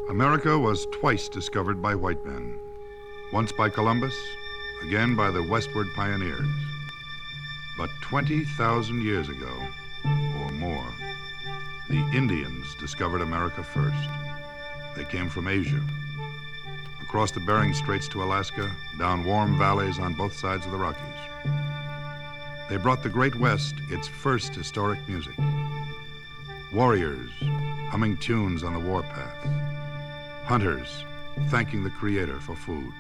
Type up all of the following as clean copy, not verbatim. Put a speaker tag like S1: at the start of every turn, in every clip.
S1: America was twice discovered by white men, once by Columbus, again by the westward pioneers. But 20,000 years ago, or more, the Indians discovered America first. They came from Asia, across the Bering Straits to Alaska, down warm valleys on both sides of the Rockies. They brought the Great West its first historic music. Warriors humming tunes on the warpath. Hunters thanking the Creator for food.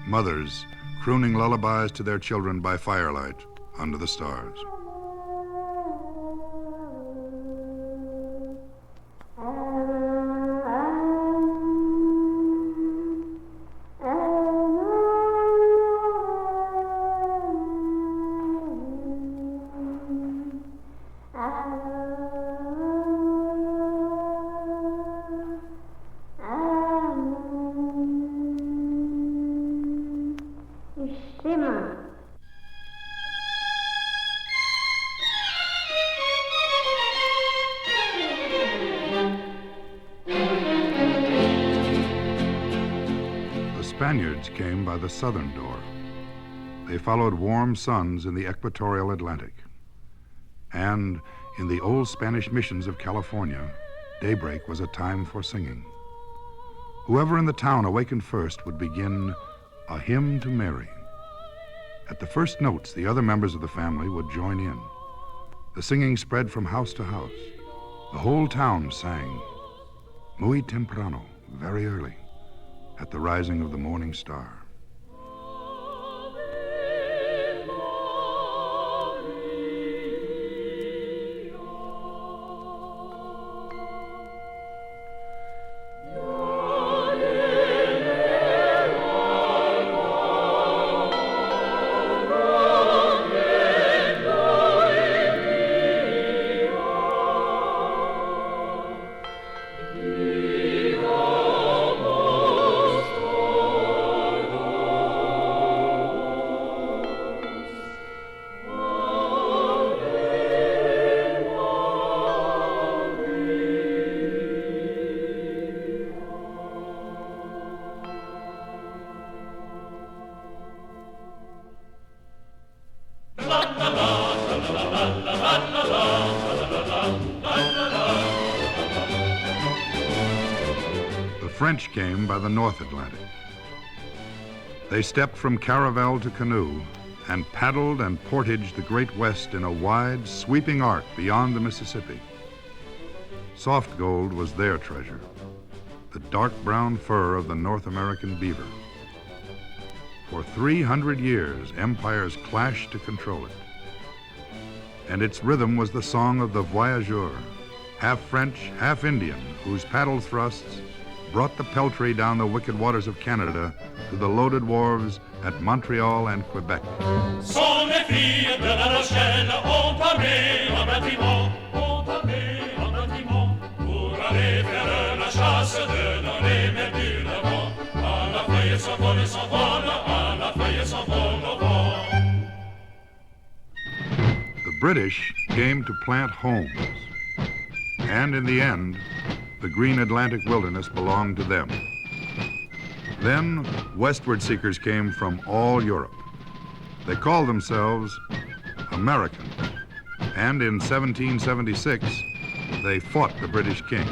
S1: Mothers crooning lullabies to their children by firelight under the stars. Spaniards came by the southern door. They followed warm suns in the equatorial Atlantic. And in the old Spanish missions of California, daybreak was a time for singing. Whoever in the town awakened first would begin a hymn to Mary. At the first notes, the other members of the family would join in. The singing spread from house to house. The whole town sang, muy temprano, very early, at the rising of the morning star. French came by the North Atlantic. They stepped from caravel to canoe and paddled and portaged the Great West in a wide, sweeping arc beyond the Mississippi. Soft gold was their treasure, the dark brown fur of the North American beaver. For 300 years, empires clashed to control it. And its rhythm was the song of the voyageur, half French, half Indian, whose paddle thrusts brought the peltry down the wicked waters of Canada to the loaded wharves at Montreal and Quebec.
S2: Sont les filles de la Rochelle, entamées en bâtiment, pour aller faire la chasse de dans les mers du Levant. À la feuille s'envole, à la feuille s'envole au vent.
S1: The British came to plant homes, and in the end, the green Atlantic wilderness belonged to them. Then, westward seekers came from all Europe. They called themselves Americans, and in 1776, they fought the British king.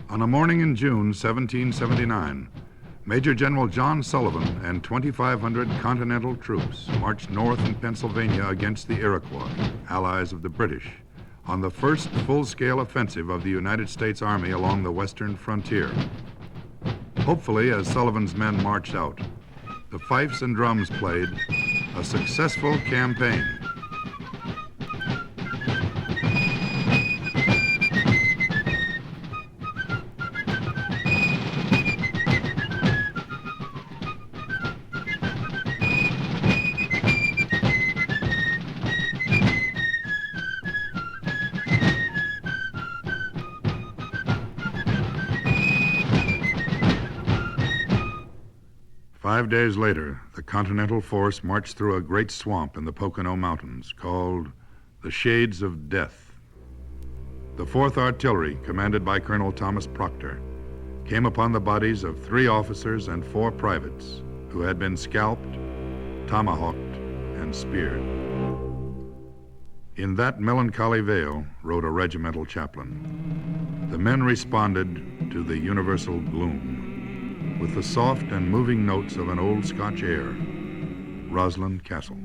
S1: On a morning in June 1779, Major General John Sullivan and 2,500 Continental troops marched north in Pennsylvania against the Iroquois, allies of the British, on the first full-scale offensive of the United States Army along the western frontier. Hopefully, as Sullivan's men marched out, the fifes and drums played a successful campaign. 5 days later, the Continental force marched through a great swamp in the Pocono Mountains called the Shades of Death. The 4th Artillery, commanded by Colonel Thomas Proctor, came upon the bodies of 3 officers and 4 privates who had been scalped, tomahawked, and speared. In that melancholy vale rode a regimental chaplain. The men responded to the universal gloom with the soft and moving notes of an old Scotch air, Roslin Castle.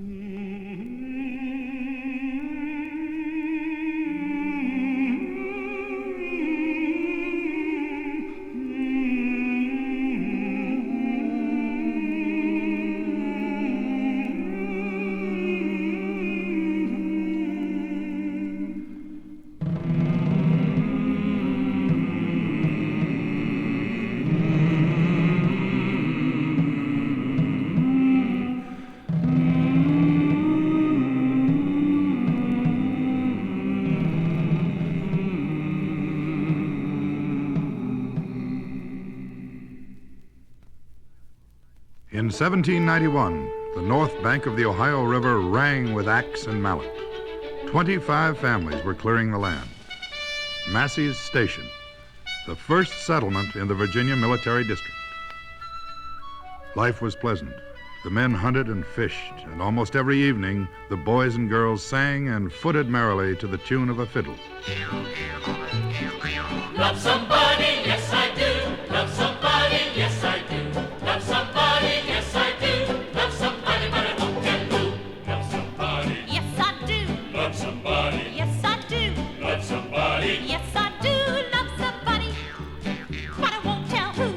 S1: In 1791, the north bank of the Ohio River rang with axe and mallet. 25 families were clearing the land. Massey's Station, the first settlement in the Virginia Military District. Life was pleasant. The men hunted and fished, and almost every evening, the boys and girls sang and footed merrily to the tune of a fiddle.
S2: Love somebody, yes I do. Love somebody, yes I do. Love somebody, yes I do. Love somebody, but I won't tell who. Love somebody,
S3: Yes, I do.
S2: love somebody,
S3: Yes, I do.
S2: love somebody.
S3: Yes, I do love somebody, but I won't tell who.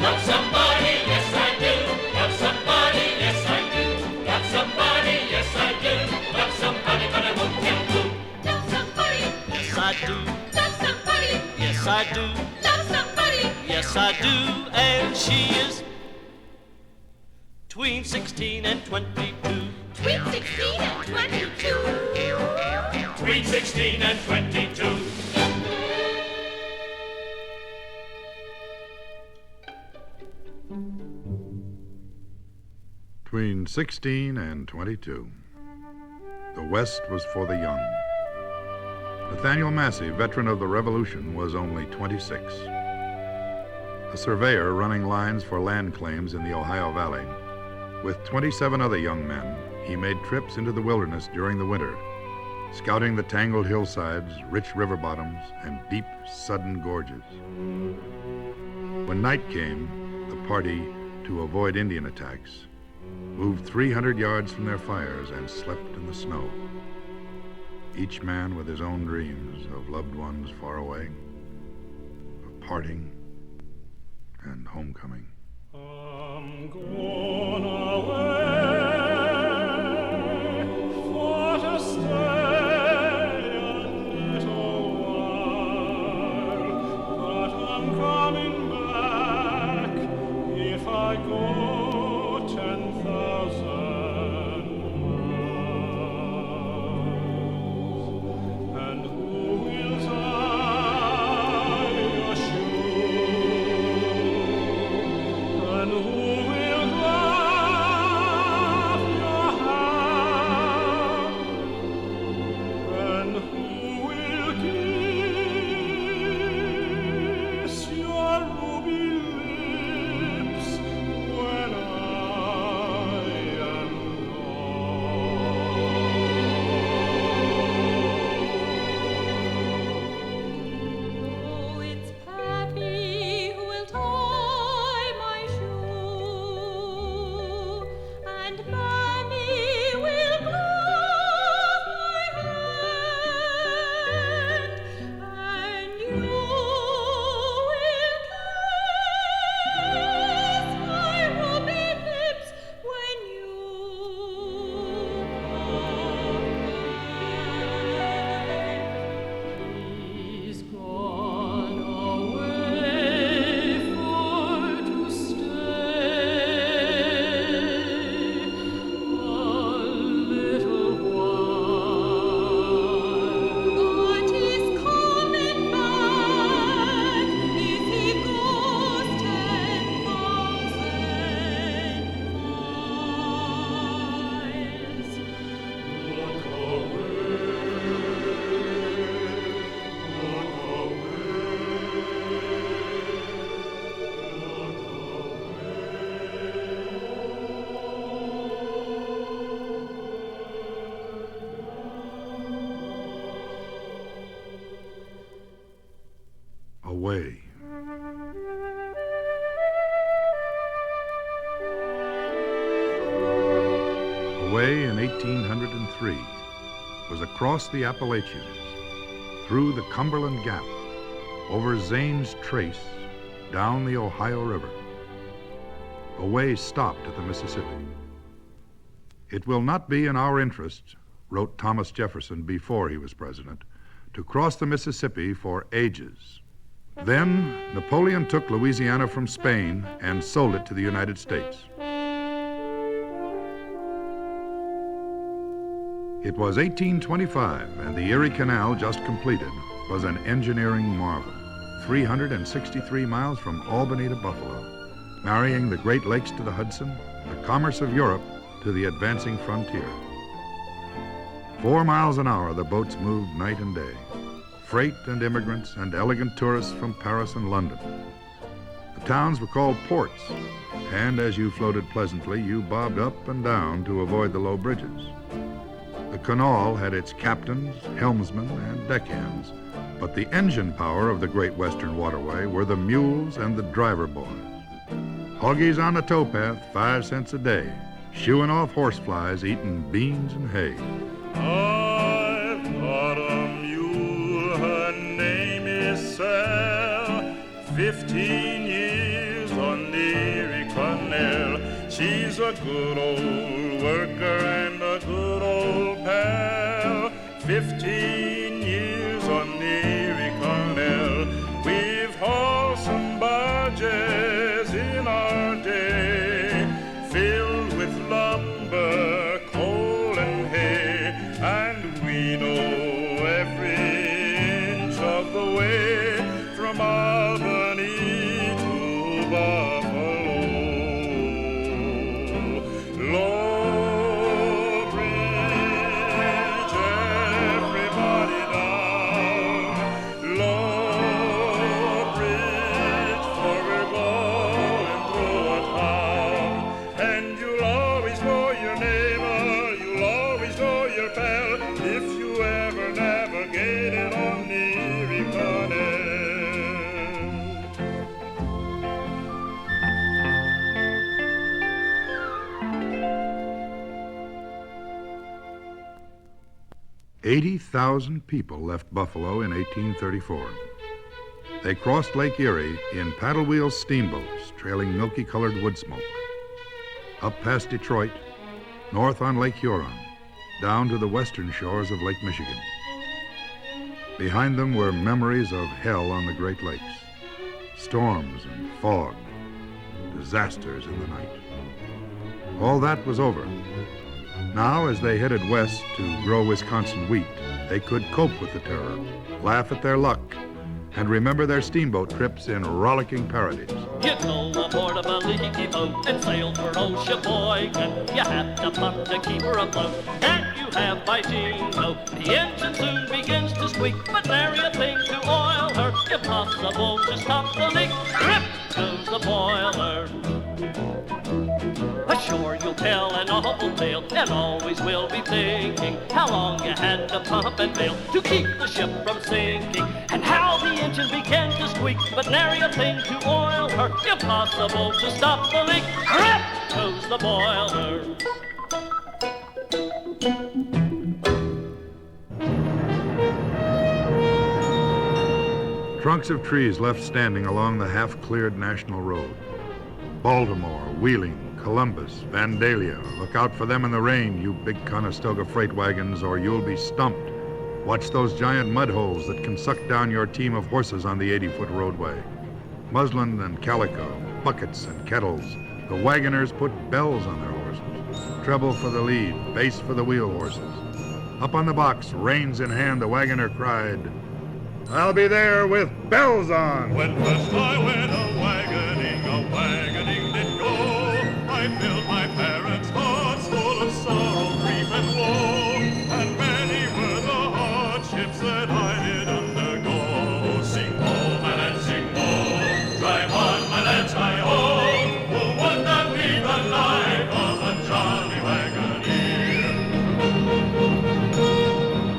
S2: Love somebody, yes I do. Love somebody, yes I do. Love somebody, yes I do. Love somebody, but I won't tell who.
S3: Love somebody,
S4: Yes, I do.
S3: love somebody,
S4: Yes, I do.
S3: love somebody.
S4: Yes, I do. And she is between 16 and 22.
S3: Between 16 and 22.
S2: Between 16 and 22.
S1: Between 16 and 22. The West was for the young. Nathaniel Massey, veteran of the Revolution, was only 26. A surveyor running lines for land claims in the Ohio Valley. With 27 other young men, he made trips into the wilderness during the winter, scouting the tangled hillsides, rich river bottoms, and deep, sudden gorges. When night came, the party, to avoid Indian attacks, moved 300 yards from their fires and slept in the snow. Each man with his own dreams of loved ones far away, of parting and homecoming.
S2: I'm gone away for to stay a little while, but I'm coming back if I go 10,000 miles. And who will tie your shoe? And who will guide
S1: way in 1803 was across the Appalachians, through the Cumberland Gap, over Zane's Trace, down the Ohio River. A way stopped at the Mississippi. It will not be in our interest, wrote Thomas Jefferson before he was president, to cross the Mississippi for ages. Then Napoleon took Louisiana from Spain and sold it to the United States. It was 1825, and the Erie Canal, just completed, was an engineering marvel. 363 miles from Albany to Buffalo, marrying the Great Lakes to the Hudson, the commerce of Europe to the advancing frontier. 4 miles an hour, the boats moved night and day. Freight and immigrants and elegant tourists from Paris and London. The towns were called ports, and as you floated pleasantly, you bobbed up and down to avoid the low bridges. The canal had its captains, helmsmen, and deckhands, but the engine power of the Great Western Waterway were the mules and the driver boys. Hoggies on the towpath, 5 cents a day, shooing off horseflies, eating beans and hay.
S5: I've got a mule, her name is Sal, 15 years on the Erie Canal. She's a good old worker and a good old pal, 15 years on the Erie Canal. We've hauled some barges in our day, filled with lumber, coal and hay, and we know every inch of the way from Albany to Buffalo. Low Bridge, everybody down. Low Bridge, for we're going through a town. And you'll always know your neighbor, you'll always know your pal, if you ever navigated on the Erie Canal.
S1: 80,000 people left Buffalo in 1834. They crossed Lake Erie in paddle wheel steamboats trailing milky-colored wood smoke. Up past Detroit, north on Lake Huron, down to the western shores of Lake Michigan. Behind them were memories of hell on the Great Lakes, storms and fog, disasters in the night. All that was over. Now, as they headed west to grow Wisconsin wheat, they could cope with the terror, laugh at their luck, and remember their steamboat trips in rollicking parodies.
S4: You go aboard of a leaky boat and sail for Ocean. You have to pump to keep her afloat, and you have by jingo. The engine soon begins to squeak, but nary a thing to oil her. Impossible to stop the leak. Rip goes the boiler. Ashore you'll tell an awful tale, and always will be thinking how long you had to pump and bail to keep the ship from sinking, and how the engine began to squeak, but nary a thing to oil her. Impossible to stop the leak. Rip goes the boiler.
S1: Trunks of trees left standing along the half-cleared national road. Baltimore, Wheeling, Columbus, Vandalia. Look out for them in the rain, you big Conestoga freight wagons, or you'll be stumped. Watch those giant mud holes that can suck down your team of horses on the 80-foot roadway. Muslin and calico, buckets and kettles. The wagoners put bells on their horses. Treble for the lead, bass for the wheel horses. Up on the box, reins in hand, the wagoner cried, "I'll be there with bells on."
S5: When first I went a-wagoning did go. I filled my parents' hearts full of sorrow, grief, and woe, and many were the hardships that I did undergo. Sing ho, my lads, sing ho, drive on, my lads, hi-ho, who would not lead the life of a jolly wagoneer?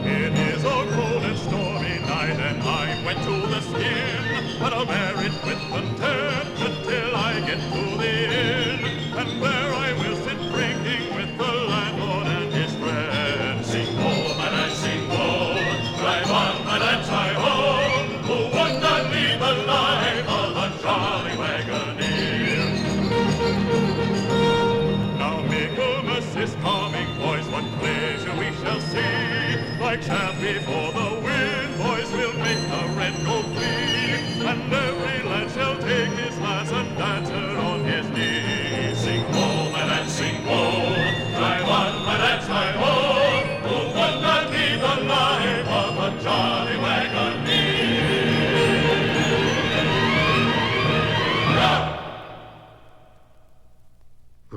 S5: It is a cold and stormy night, and I went to the skin, but I'll bear it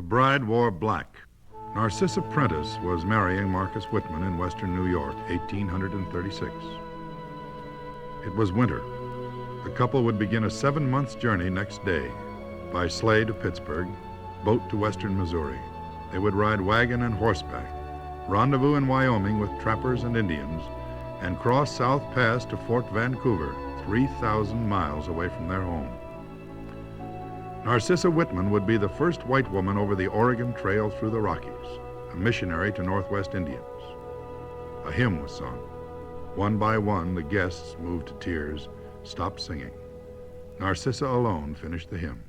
S1: bride wore black. Narcissa Prentice was marrying Marcus Whitman in western New York, 1836. It was winter. The couple would begin a 7-month journey next day, by sleigh to Pittsburgh, boat to western Missouri. They would ride wagon and horseback, rendezvous in Wyoming with trappers and Indians, and cross South Pass to Fort Vancouver, 3,000 miles away from their home. Narcissa Whitman would be the first white woman over the Oregon Trail through the Rockies, a missionary to Northwest Indians. A hymn was sung. One by one, the guests, moved to tears, stopped singing. Narcissa alone finished the hymn.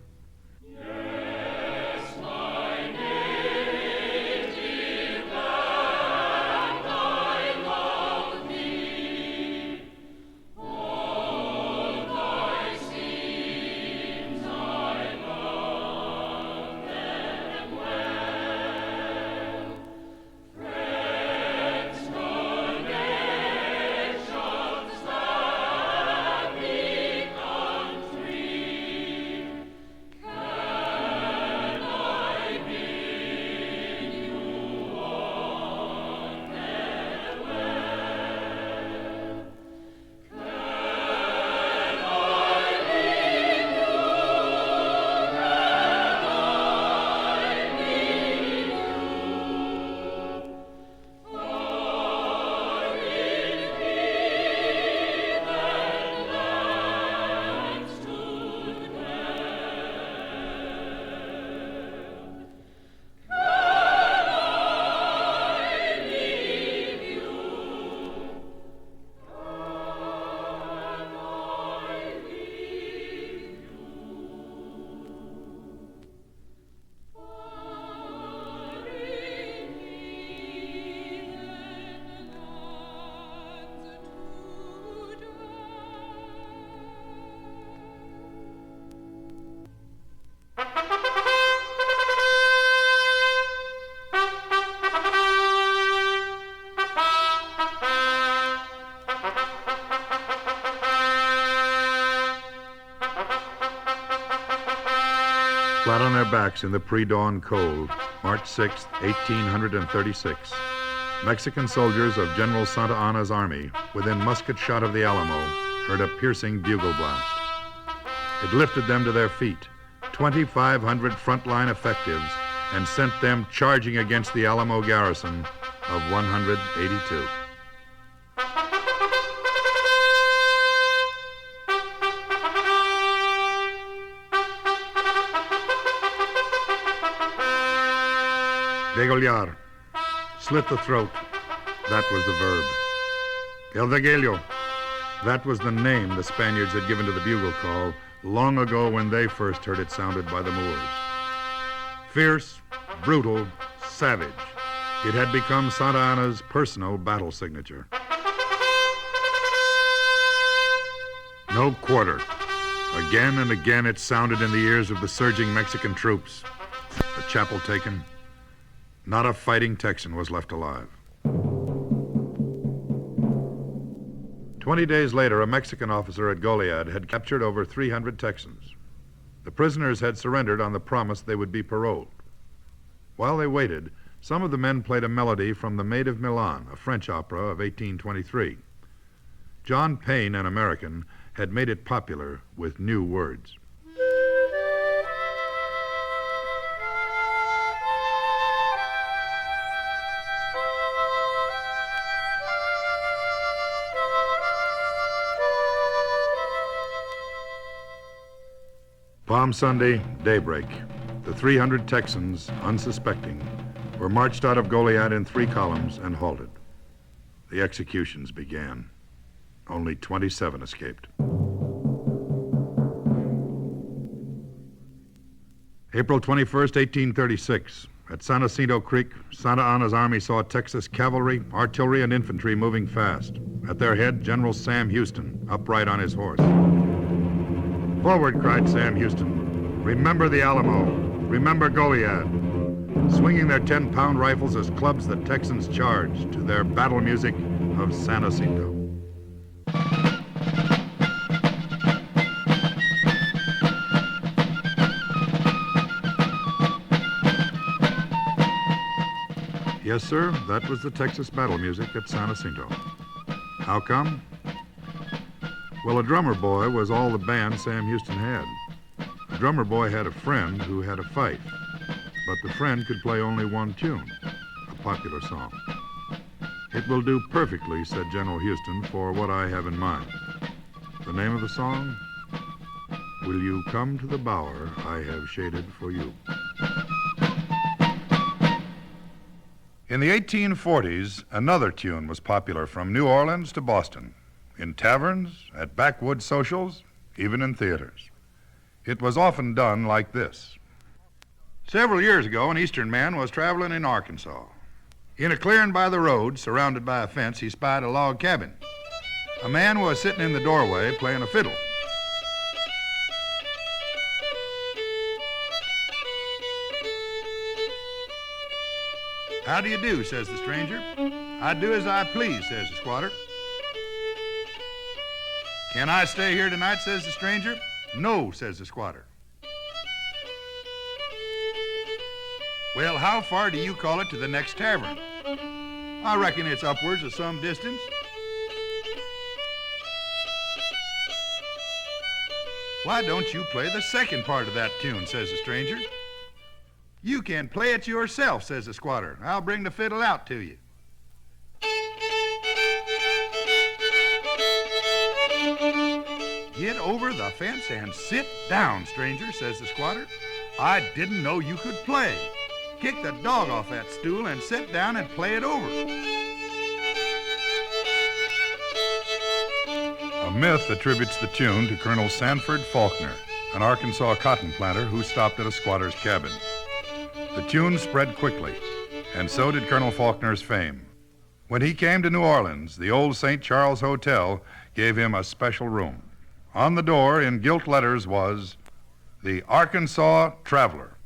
S1: Flat on their backs in the pre-dawn cold, March 6, 1836, Mexican soldiers of General Santa Anna's army, within musket shot of the Alamo, heard a piercing bugle blast. It lifted them to their feet, 2,500 frontline effectives, and sent them charging against the Alamo garrison of 182. Degollar, slit the throat, that was the verb. El Deguello, that was the name the Spaniards had given to the bugle call long ago when they first heard it sounded by the Moors. Fierce, brutal, savage, it had become Santa Anna's personal battle signature. No quarter. Again and again it sounded in the ears of the surging Mexican troops. The chapel taken. Not a fighting Texan was left alive. 20 days later, a Mexican officer at Goliad had captured over 300 Texans. The prisoners had surrendered on the promise they would be paroled. While they waited, some of the men played a melody from The Maid of Milan, a French opera of 1823. John Payne, an American, had made it popular with new words. Palm Sunday, daybreak. The 300 Texans, unsuspecting, were marched out of Goliad in 3 columns and halted. The executions began. Only 27 escaped. April 21st, 1836. At San Jacinto Creek, Santa Anna's army saw Texas cavalry, artillery, and infantry moving fast. At their head, General Sam Houston, upright on his horse. "Forward," cried Sam Houston. "Remember the Alamo. Remember Goliad." Swinging their 10-pound rifles as clubs, the Texans charged to their battle music of San Jacinto. Yes, sir, that was the Texas battle music at San Jacinto. How come? Well, a drummer boy was all the band Sam Houston had. The drummer boy had a friend who had a fife, but the friend could play only one tune, a popular song. It will do perfectly, said General Houston, for what I have in mind. The name of the song? Will You Come to the Bower I Have Shaded for You. In the 1840s, another tune was popular from New Orleans to Boston, in taverns, at backwoods socials, even in theaters. It was often done like this. Several years ago, an Eastern man was traveling in Arkansas. In a clearing by the road, surrounded by a fence, he spied a log cabin. A man was sitting in the doorway playing a fiddle. How do you do, says the stranger. I do as I please, says the squatter. Can I stay here tonight, says the stranger. No, says the squatter. Well, how far do you call it to the next tavern? I reckon it's upwards of some distance. Why don't you play the second part of that tune, says the stranger. You can play it yourself, says the squatter. I'll bring the fiddle out to you. Get over the fence and sit down, stranger, says the squatter. I didn't know you could play. Kick the dog off that stool and sit down and play it over. A myth attributes the tune to Colonel Sanford Faulkner, an Arkansas cotton planter who stopped at a squatter's cabin. The tune spread quickly, and so did Colonel Faulkner's fame. When he came to New Orleans, the old St. Charles Hotel gave him a special room. On the door, in gilt letters, was the Arkansas Traveler.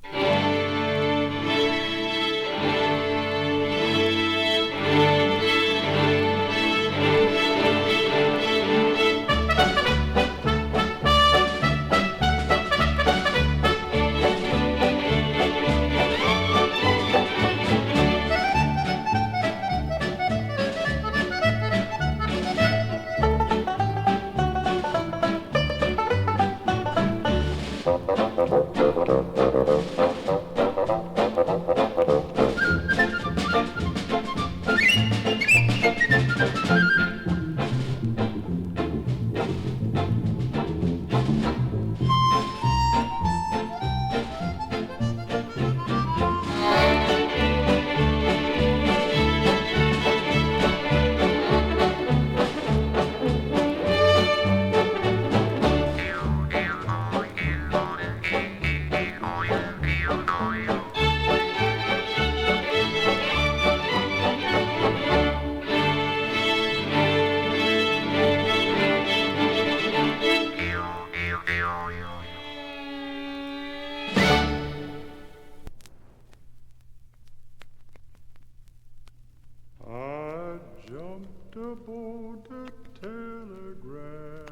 S5: aboard the telegraph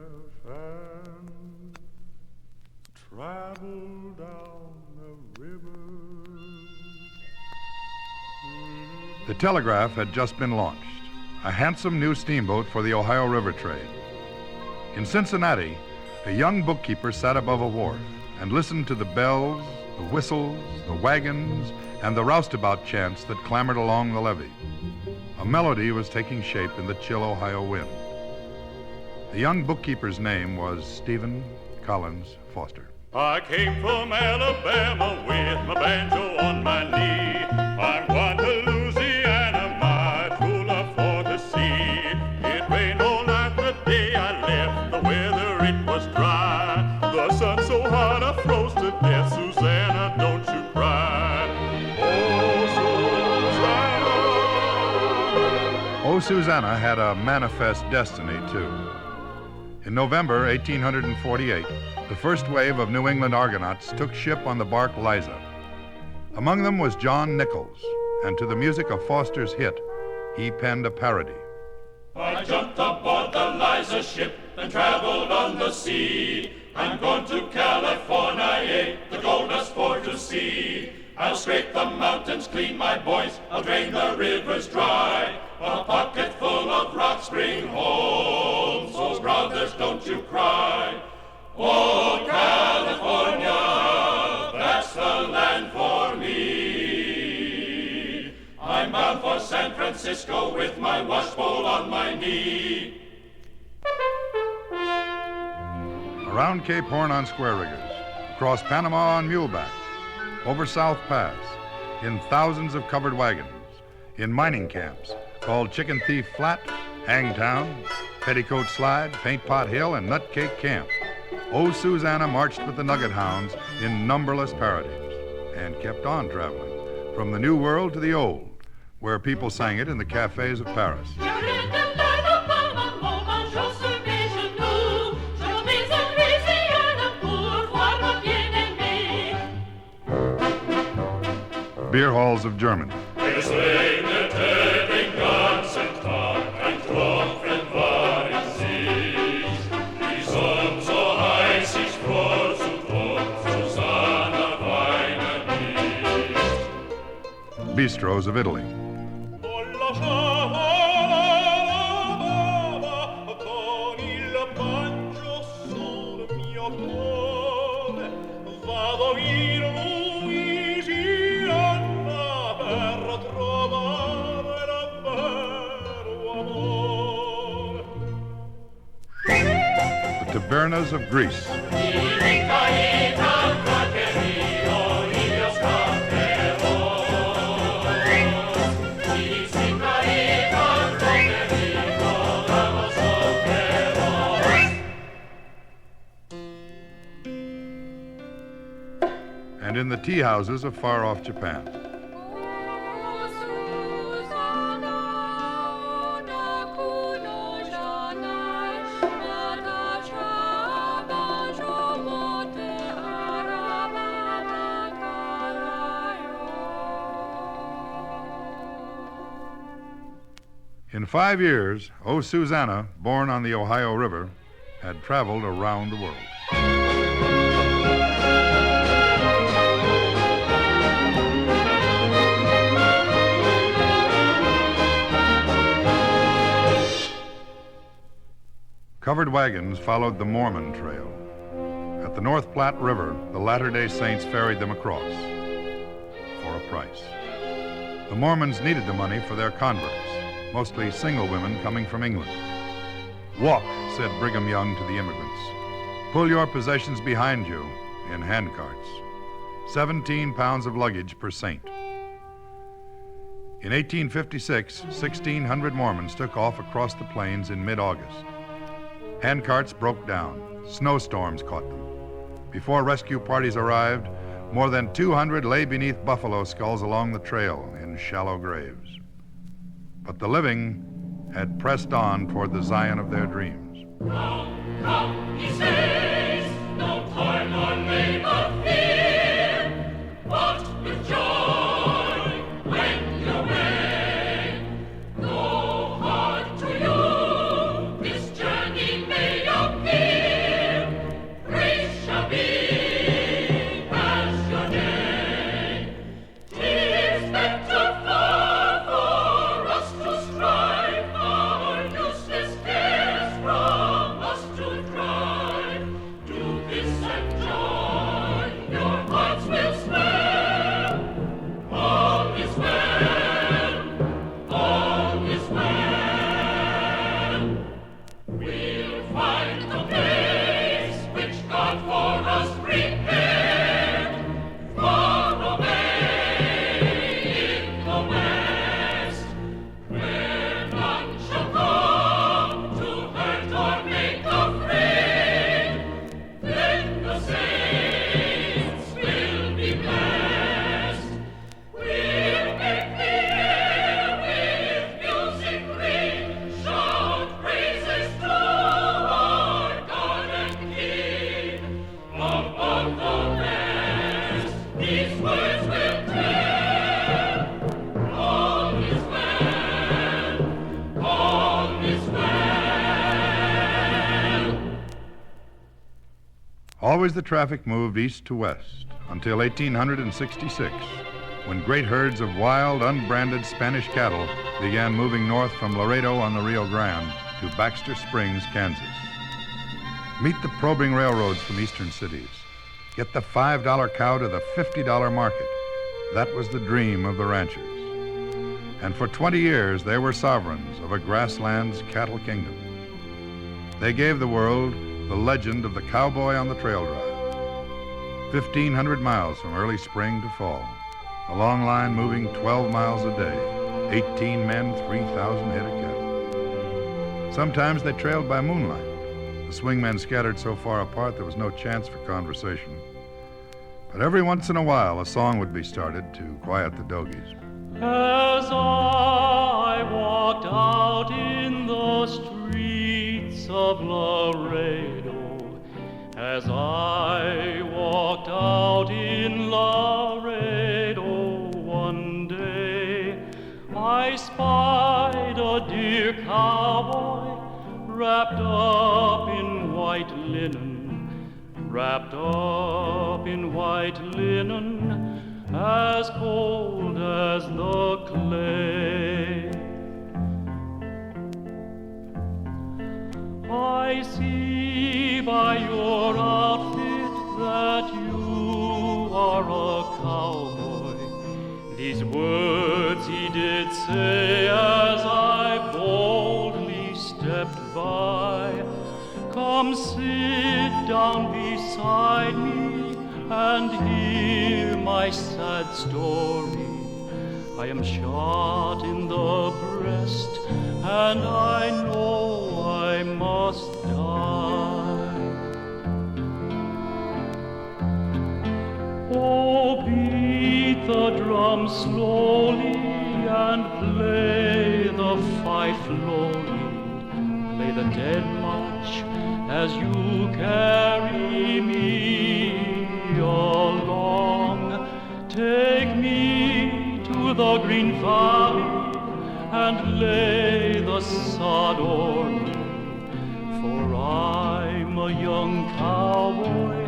S5: and travel down the river.
S1: The telegraph had just been launched, a handsome new steamboat for the Ohio River trade. In Cincinnati, a young bookkeeper sat above a wharf and listened to the bells, the whistles, the wagons, and the roustabout chants that clamored along the levee. A melody was taking shape in the chill Ohio wind. The young bookkeeper's name was Stephen Collins Foster.
S5: I came from Alabama with my banjo on my knee. I'm going to Louisiana, my true love for to see. It rained all night the day I left, the weather it was dry. The sun so hot I froze to death, Susanna, don't you cry.
S1: Oh, Susanna had a manifest destiny, too. In November 1848, the first wave of New England Argonauts took ship on the bark Liza. Among them was John Nichols, and to the music of Foster's hit, he penned a parody.
S2: I jumped aboard the Liza ship and traveled on the sea. I'm going to California, the gold dust for to see. I'll scrape the
S5: the mountains clean, my boys. I'll drain the rivers dry. A pocket full of rocks bring home. So brothers, don't you cry. Oh, California, that's the land for me. I'm bound for San Francisco with my wash bowl on my knee.
S1: Around Cape Horn on square riggers, across Panama on muleback, over South Pass, in thousands of covered wagons, in mining camps called Chicken Thief Flat, Hangtown, Petticoat Slide, Paint Pot Hill, and Nutcake Camp. Oh, Susanna marched with the Nugget Hounds in numberless parodies and kept on traveling from the New World to the Old, where people sang it in the cafes of Paris. Beer halls of Germany. Bistros of Italy. The tabernas of Greece. And in the tea houses of far-off Japan. In 5 years, O Susanna, born on the Ohio River, had traveled around the world. Covered wagons followed the Mormon Trail. At the North Platte River, the Latter-day Saints ferried them across for a price. The Mormons needed the money for their converts, mostly single women coming from England. "Walk," said Brigham Young to the immigrants. "Pull your possessions behind you in handcarts. 17 pounds of luggage per saint." In 1856, 1,600 Mormons took off across the plains in mid-August. Handcarts broke down. Snowstorms caught them. Before rescue parties arrived, more than 200 lay beneath buffalo skulls along the trail in shallow graves. But the living had pressed on toward the Zion of their dreams.
S5: Come, come, he says, no toil nor labor fear, but with joy wend your way. No hard to you this journey may appear, grace shall be as your day. 'Tis better far for us to strive, our useless cares from us to drive. Do this and joy, your hearts will swell. All is well, all is well. We'll find the place which God for us prepared, far away in the west, where none shall come to hurt or make afraid. Then the saints will be blessed. We'll make the air with music ring, shout praises to our God and King. Above the rest, these words will tell. All is well, all is well.
S1: Always the traffic moved east to west until 1866, when great herds of wild, unbranded Spanish cattle began moving north from Laredo on the Rio Grande to Baxter Springs, Kansas. Meet the probing railroads from eastern cities. Get the $5 cow to the $50 market. That was the dream of the ranchers. And for 20 years, they were sovereigns of a grasslands cattle kingdom. They gave the world the legend of the cowboy on the trail drive. 1,500 miles from early spring to fall. A long line moving 12 miles a day. 18 men, 3,000 head of cattle. Sometimes they trailed by moonlight. The swingmen scattered so far apart there was no chance for conversation. But every once in a while, a song would be started to quiet the dogies.
S4: As I walked out in the streets of Laredo, as I walked out in Laredo one day, I spied a dear cowboy wrapped up in white linen, wrapped up in white linen, as cold as the clay. I see by your outfit that you are a cowboy. These words he did say as I boldly stepped by. Come sit down beside me and hear my sad story. I am shot in the breast and I know I must die. Oh, beat the drum slowly and play the fife lowly. Play the dead march as you carry me along. Take me to the green valley and lay the sod o'er me, for I'm a young cowboy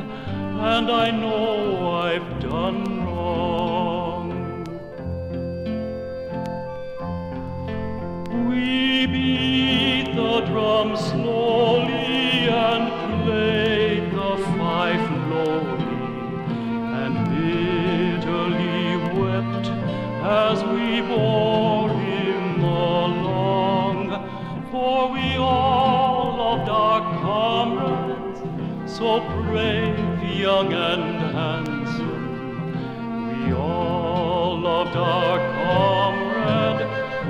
S4: and I know I've done wrong. We beat the drum slowly and played the fife lowly, and bitterly wept as we bore him along. For we all loved our comrades, so brave, young and handsome. We all loved our comrade,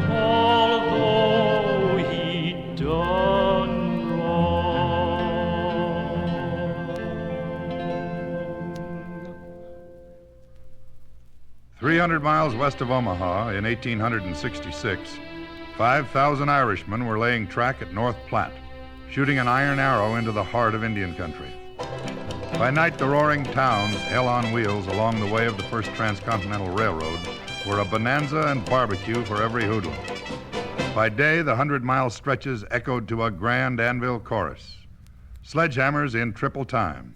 S4: although he'd done wrong.
S1: 300 miles west of Omaha in 1866, 5,000 Irishmen were laying track at North Platte, shooting an iron arrow into the heart of Indian country. By night, the roaring towns, hell on wheels along the way of the first transcontinental railroad, were a bonanza and barbecue for every hoodlum. By day, the 100-mile stretches echoed to a grand anvil chorus. Sledgehammers in triple time.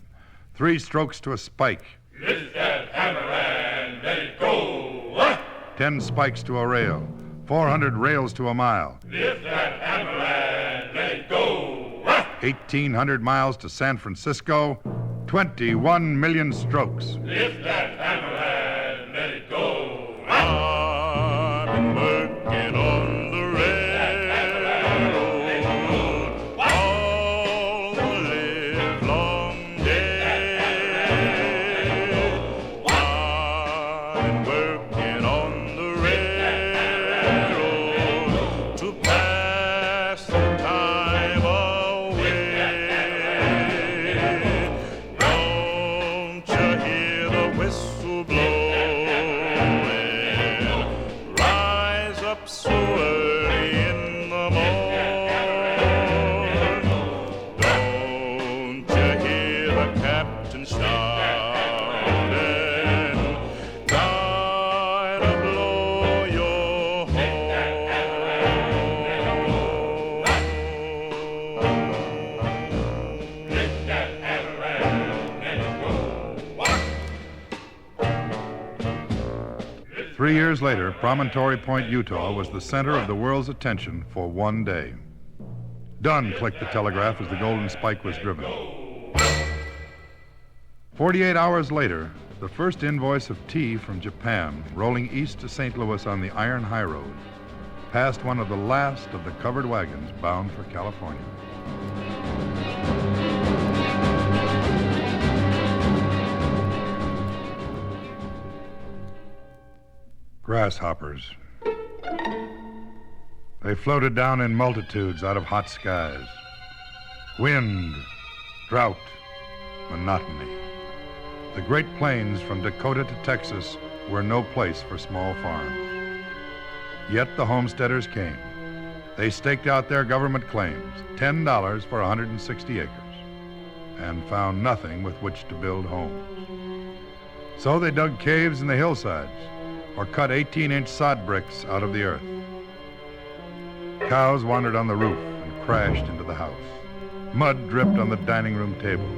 S1: 3 strokes to a spike.
S5: Lift that hammer and let it go.
S1: 10 spikes to a rail. 400 rails to a mile.
S5: Lift that hammer and let it go.
S1: 1,800 miles to San Francisco. 21 million strokes.
S5: Lift that hammer and let it go. I've been working on the railroad all the livelong day. I've been working on the railroad to pass the time away. Don't you hear the whistle blowing? Rise up so early in the morn. Don't you hear the captain shouting? Gotta blow your horn. Lift that hammer and let it go. Lift
S1: 3 years later, Promontory Point, Utah was the center of the world's attention for one day. Done, clicked the telegraph as the golden spike was driven. 48 hours later, the first invoice of tea from Japan, rolling east to St. Louis on the Iron High Road, passed one of the last of the covered wagons bound for California. Grasshoppers. They floated down in multitudes out of hot skies. Wind, drought, monotony. The Great Plains from Dakota to Texas were no place for small farms. Yet the homesteaders came. They staked out their government claims, $10 for 160 acres, and found nothing with which to build homes. So they dug caves in the hillsides or cut 18-inch sod bricks out of the earth. Cows wandered on the roof and crashed into the house. Mud dripped on the dining room table.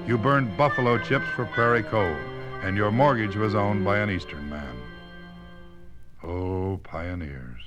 S1: You burned buffalo chips for prairie coal, and your mortgage was owned by an Eastern man. Oh, pioneers.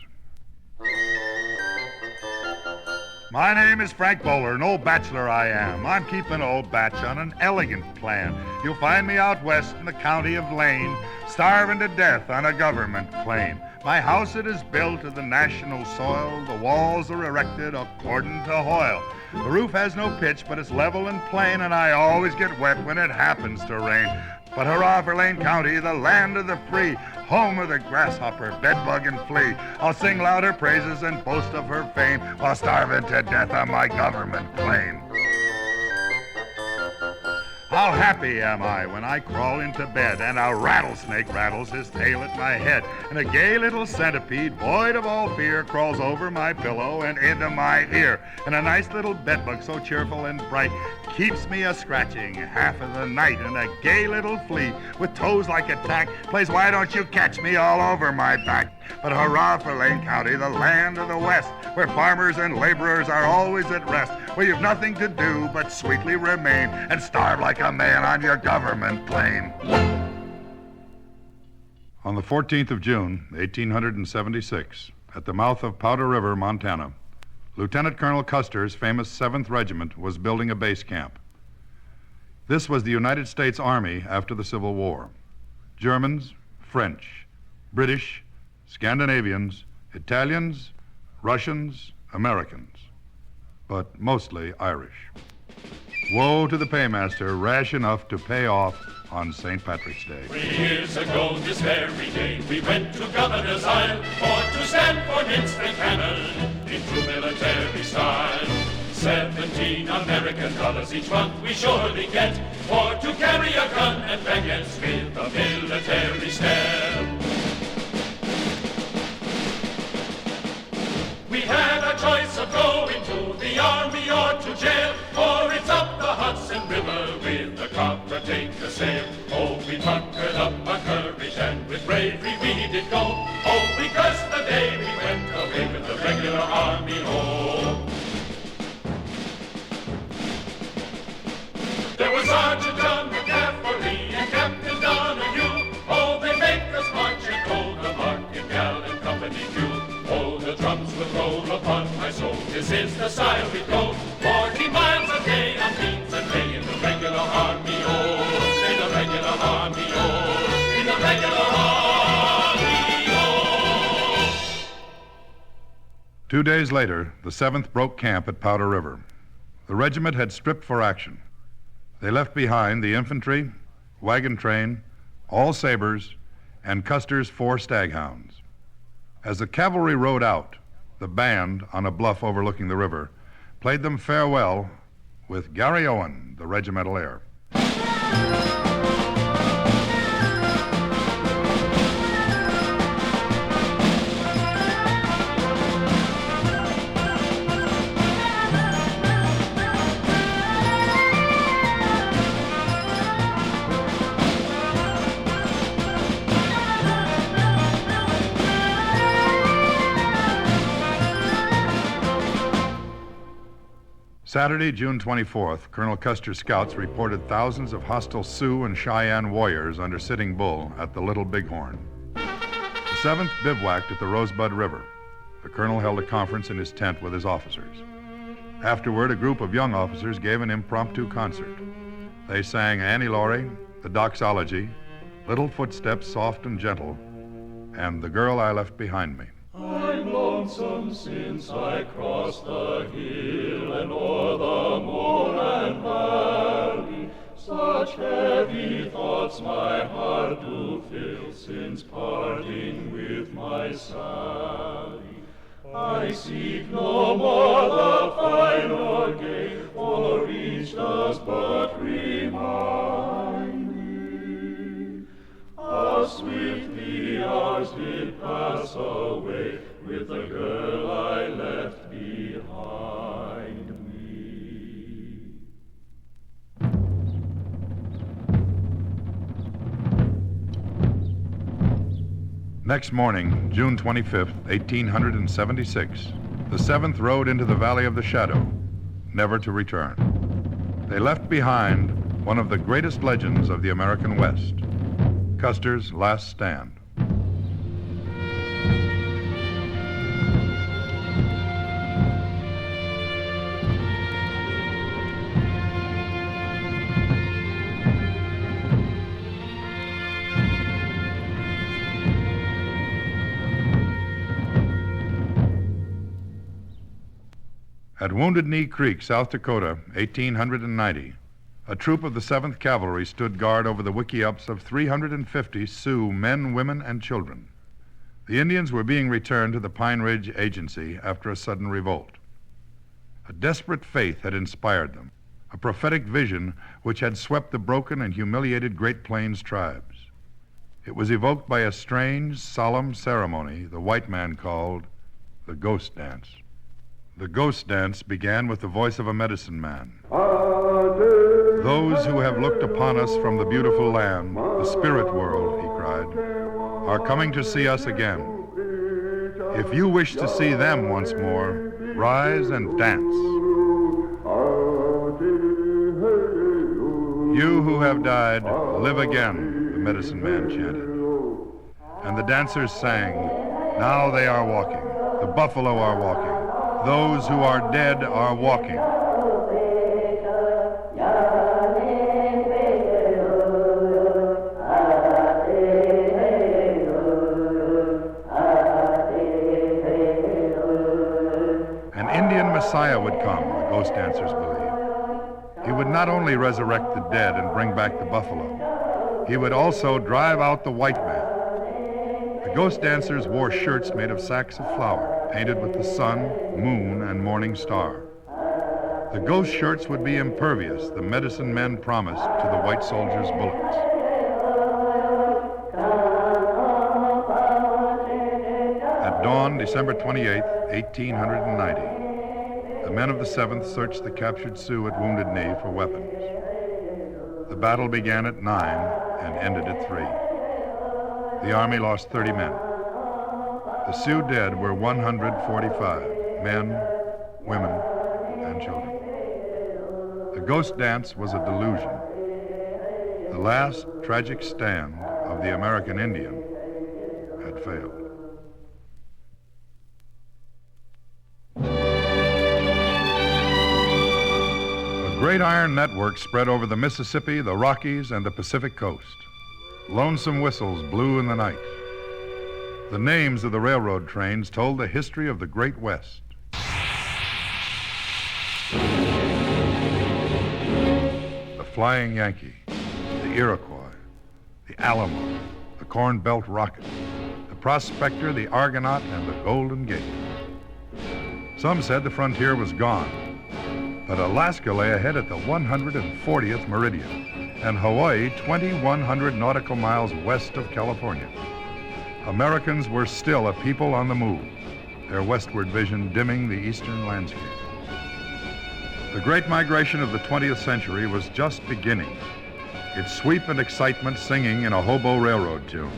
S6: My name is Frank Bowler, an old bachelor I am. I'm keeping old batch on an elegant plan. You'll find me out west in the county of Lane, starving to death on a government claim. My house, it is built of the national soil. The walls are erected according to Hoyle. The roof has no pitch, but it's level and plain, and I always get wet when it happens to rain. But hurrah for Lane County, the land of the free, home of the grasshopper, bedbug, and flea. I'll sing louder praises and boast of her fame while starving to death on my government claim. How happy am I when I crawl into bed and a rattlesnake rattles his tail at my head, and a gay little centipede, void of all fear, crawls over my pillow and into my ear, and a nice little bedbug so cheerful and bright keeps me a-scratching half of the night, and a gay little flea with toes like a tack plays "Why Don't You Catch Me" all over my back. But hurrah for Lane County, the land of the West, where farmers and laborers are always at rest, where you've nothing to do but sweetly remain and starve like a man on your government claim.
S1: On the 14th of June, 1876, at the mouth of Powder River, Montana, Lieutenant Colonel Custer's famous 7th Regiment was building a base camp. This was the United States Army after the Civil War. Germans, French, British, Scandinavians, Italians, Russians, Americans, but mostly Irish. Woe to the paymaster, rash enough to pay off on St. Patrick's Day.
S2: 3 years ago this very day, we went to Governor's Isle for to stand for against the cannon in true military style. 17 American dollars each month we surely get for to carry a gun and baguettes with a military step. We had a choice of going to the army or to jail, for it's up the Hudson River with the copper take a sail. Oh, we puckered up our courage and with bravery we did go. Oh, we cursed the day we went away with the regular army home. There was Sergeant John McCaffrey and Captain Donahue. Oh, they make us march and hold the marking gallant company too. Oh, the drums will roll upon my soul. This is the style we go. 40 miles a day on beans and hay in the regular army, oh, in the regular army, oh, in the regular army, oh.
S1: 2 days later, the 7th broke camp at Powder River. The regiment had stripped for action. They left behind the infantry, wagon train, all sabers, and Custer's 4 staghounds. As the cavalry rode out, the band, on a bluff overlooking the river, played them farewell with Garry Owen, the regimental air. Saturday, June 24th, Colonel Custer's scouts reported thousands of hostile Sioux and Shayon warriors under Sitting Bull at the Little Bighorn. 7th bivouacked at the Rosebud River. The colonel held a conference in his tent with his officers. Afterward, a group of young officers gave an impromptu concert. They sang Annie Laurie, the Doxology, Little Footsteps Soft and Gentle, and The Girl I Left Behind Me.
S2: I'm lonesome since I crossed the hill and o'er the moor and valley. Such heavy thoughts my heart do fill since parting with my Sally. I seek no more the fine or gay, for each does but remind me how swiftly hours did pass away with the girl I left behind me.
S1: Next morning, June 25th, 1876, the 7th rode into the Valley of the Shadow, never to return. They left behind one of the greatest legends of the American West, Custer's Last Stand. At Wounded Knee Creek, South Dakota, 1890, a troop of the 7th Cavalry stood guard over the wickiups of 350 Sioux men, women, and children. The Indians were being returned to the Pine Ridge Agency after a sudden revolt. A desperate faith had inspired them, a prophetic vision which had swept the broken and humiliated Great Plains tribes. It was evoked by a strange, solemn ceremony the white man called the Ghost Dance. The Ghost Dance began with the voice of a medicine man. Those who have looked upon us from the beautiful land, the spirit world, he cried, are coming to see us again. If you wish to see them once more, rise and dance. You who have died, live again, the medicine man chanted. And the dancers sang, now they are walking, the buffalo are walking. Those who are dead are walking. An Indian Messiah would come, the ghost dancers believed. He would not only resurrect the dead and bring back the buffalo, he would also drive out the white man. The ghost dancers wore shirts made of sacks of flour, painted with the sun, moon, and morning star. The ghost shirts would be impervious, the medicine men promised, to the white soldiers' bullets. At dawn, December 28, 1890, the men of the 7th searched the captured Sioux at Wounded Knee for weapons. The battle began at 9 and ended at 3. The Army lost 30 men. The Sioux dead were 145, men, women, and children. The ghost dance was a delusion. The last tragic stand of the American Indian had failed. A great iron network spread over the Mississippi, the Rockies, and the Pacific coast. Lonesome whistles blew in the night. The names of the railroad trains told the history of the Great West. The Flying Yankee, the Iroquois, the Alamo, the Corn Belt Rocket, the Prospector, the Argonaut, and the Golden Gate. Some said the frontier was gone, but Alaska lay ahead at the 140th meridian, and Hawaii 2,100 nautical miles west of California. Americans were still a people on the move, their westward vision dimming the eastern landscape. The great migration of the 20th century was just beginning, its sweep and excitement singing in a hobo railroad tune.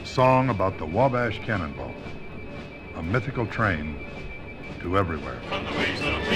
S1: A song about the Wabash Cannonball, a mythical train to everywhere.
S2: From the waves of